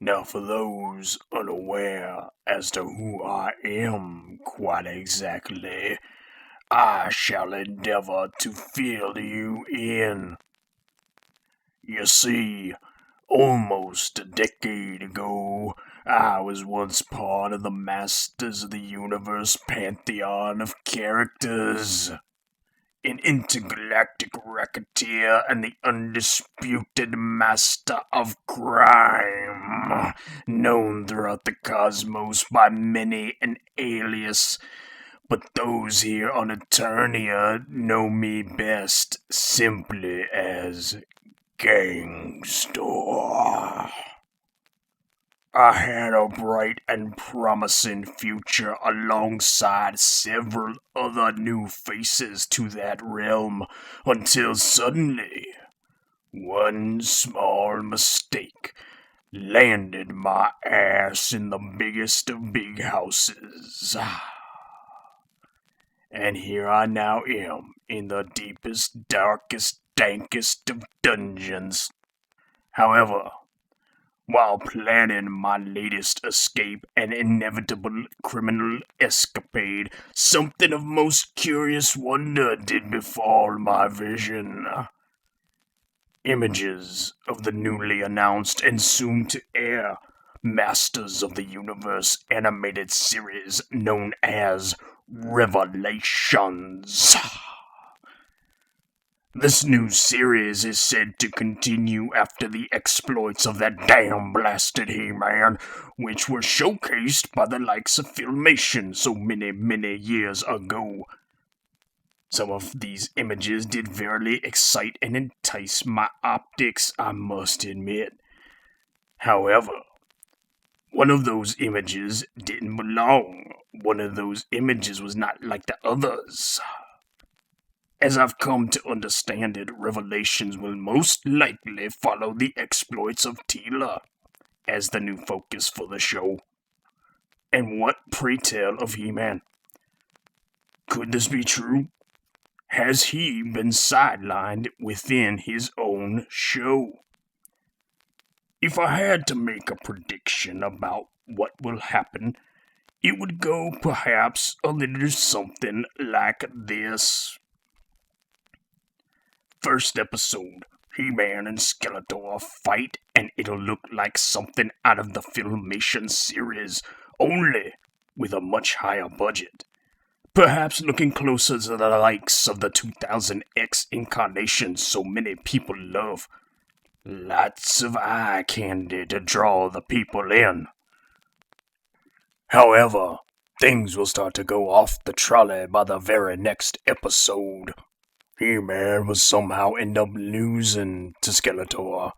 Now, for those unaware as to who I am quite exactly, I shall endeavor to fill you in. You see, almost a decade ago, I was once part of the Masters of the Universe pantheon of characters. An intergalactic racketeer and the undisputed master of crime, known throughout the cosmos by many an alias, but those here on Eternia know me best simply as Gangstor. I had a bright and promising future alongside several other new faces to that realm until suddenly, one small mistake landed my ass in the biggest of big houses. And here I now am in the deepest, darkest, dankest of dungeons. However, while planning my latest escape and inevitable criminal escapade, something of most curious wonder did befall my vision. Images of the newly announced and soon-to-air Masters of the Universe animated series known as Revelations. This new series is said to continue after the exploits of that damn blasted He-Man, which were showcased by the likes of Filmation so many years ago. Some of these images did verily excite and entice my optics, I must admit. However, one of those images didn't belong. One of those images was not like the others. As I've come to understand it, Revelations will most likely follow the exploits of Teela as the new focus for the show. And what, pray tell, of He-Man? Could this be true? Has he been sidelined within his own show? If I had to make a prediction about what will happen, it would go perhaps a little something like this. First episode, He-Man and Skeletor fight, and it'll look like something out of the Filmation series, only with a much higher budget. Perhaps looking closer to the likes of the 2000X incarnations so many people love. Lots of eye candy to draw the people in. However, things will start to go off the trolley by the very next episode. He-Man will somehow end up losing to Skeletor,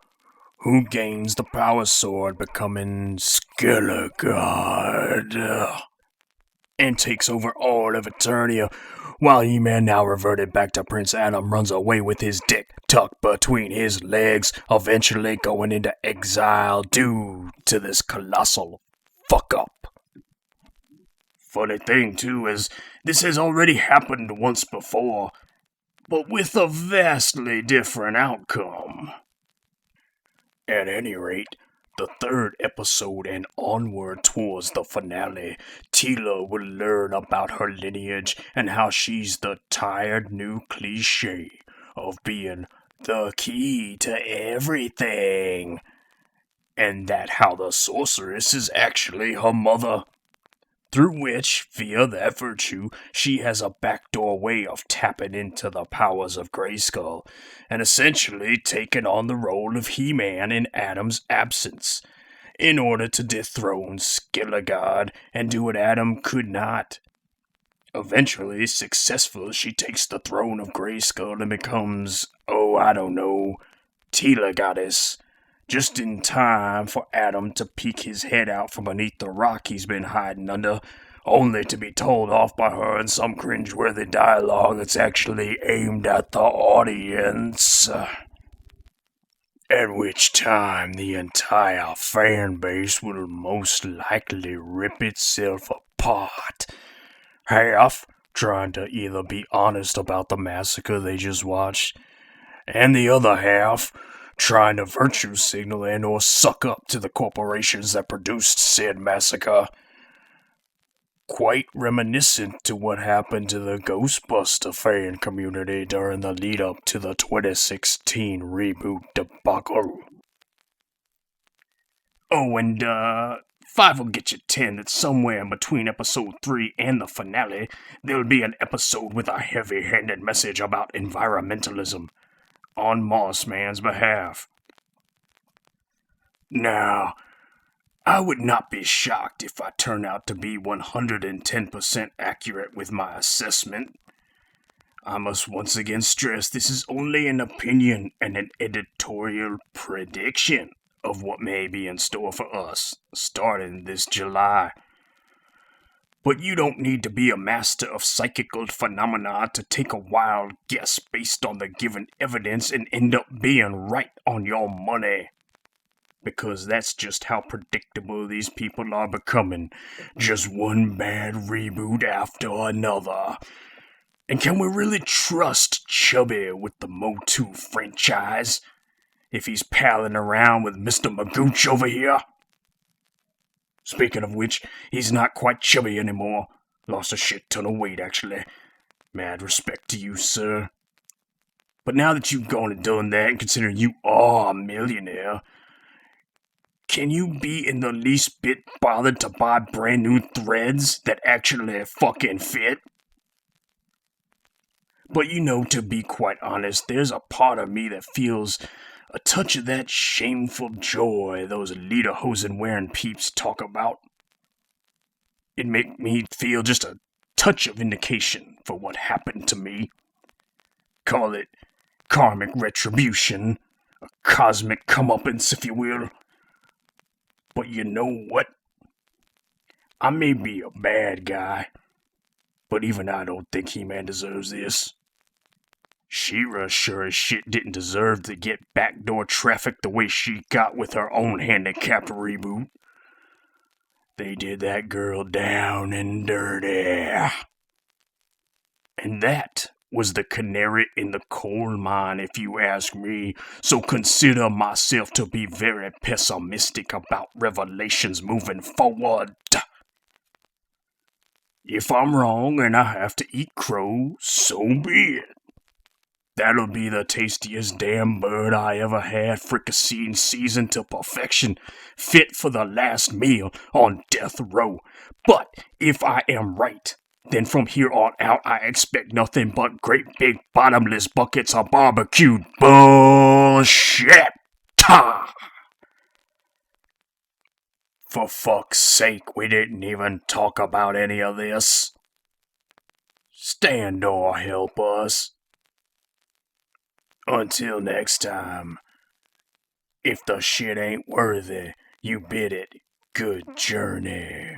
who gains the power sword becoming Skelegod, and takes over all of Eternia, while He-Man, now reverted back to Prince Adam, runs away with his dick tucked between his legs, eventually going into exile due to this colossal fuck-up. Funny thing, too, is this has already happened once before, but with a vastly different outcome. At any rate, the third episode and onward towards the finale, Teela will learn about her lineage and how she's the tired new cliche of being the key to everything, and that how the sorceress is actually her mother, through which, via that virtue, she has a backdoor way of tapping into the powers of Grayskull, and essentially taking on the role of He-Man in Adam's absence, in order to dethrone Skelegod and do what Adam could not. Eventually, successful, she takes the throne of Grayskull and becomes, Teela Goddess, just in time for Adam to peek his head out from beneath the rock he's been hiding under, only to be told off by her in some cringeworthy dialogue that's actually aimed at the audience. At which time the entire fan base will most likely rip itself apart, half trying to either be honest about the massacre they just watched, and the other half trying to virtue signal and or suck up to the corporations that produced said massacre. Quite reminiscent to what happened to the Ghostbuster fan community during the lead up to the 2016 reboot debacle. Oh, and 5 will get you 10 that somewhere in between episode 3 and the finale, there'll be an episode with a heavy-handed message about environmentalism on Mossman's behalf. Now, I would not be shocked if I turn out to be 110% accurate with my assessment. I must once again stress this is only an opinion and an editorial prediction of what may be in store for us starting this July. But you don't need to be a master of psychical phenomena to take a wild guess based on the given evidence and end up being right on your money. Because that's just how predictable these people are becoming. Just one bad reboot after another. And can we really trust Chubby with the MOTU franchise? If he's palling around with Mr. Magooch over here? Speaking of which, he's not quite chubby anymore. Lost a shit ton of weight, actually. Mad respect to you, sir. But now that you've gone and done that, and considering you are a millionaire, can you be in the least bit bothered to buy brand new threads that actually fucking fit? But to be quite honest, there's a part of me that feels a touch of that shameful joy those lederhosen-wearing peeps talk about. It make me feel just a touch of vindication for what happened to me. Call it karmic retribution, a cosmic comeuppance, if you will. But you know what? I may be a bad guy, but even I don't think He-Man deserves this. She-Ra sure as shit didn't deserve to get backdoor traffic the way she got with her own handicapped reboot. They did that girl down and dirty. And that was the canary in the coal mine, if you ask me, so consider myself to be very pessimistic about Revelations moving forward. If I'm wrong and I have to eat crow, so be it. That'll be the tastiest damn bird I ever had fricasseed and seasoned to perfection, fit for the last meal on death row. But if I am right, then from here on out I expect nothing but great big bottomless buckets of barbecued bullshit. Ta! For fuck's sake, we didn't even talk about any of this. Stand or help us. Until next time, if the shit ain't worthy, you bid it good journey.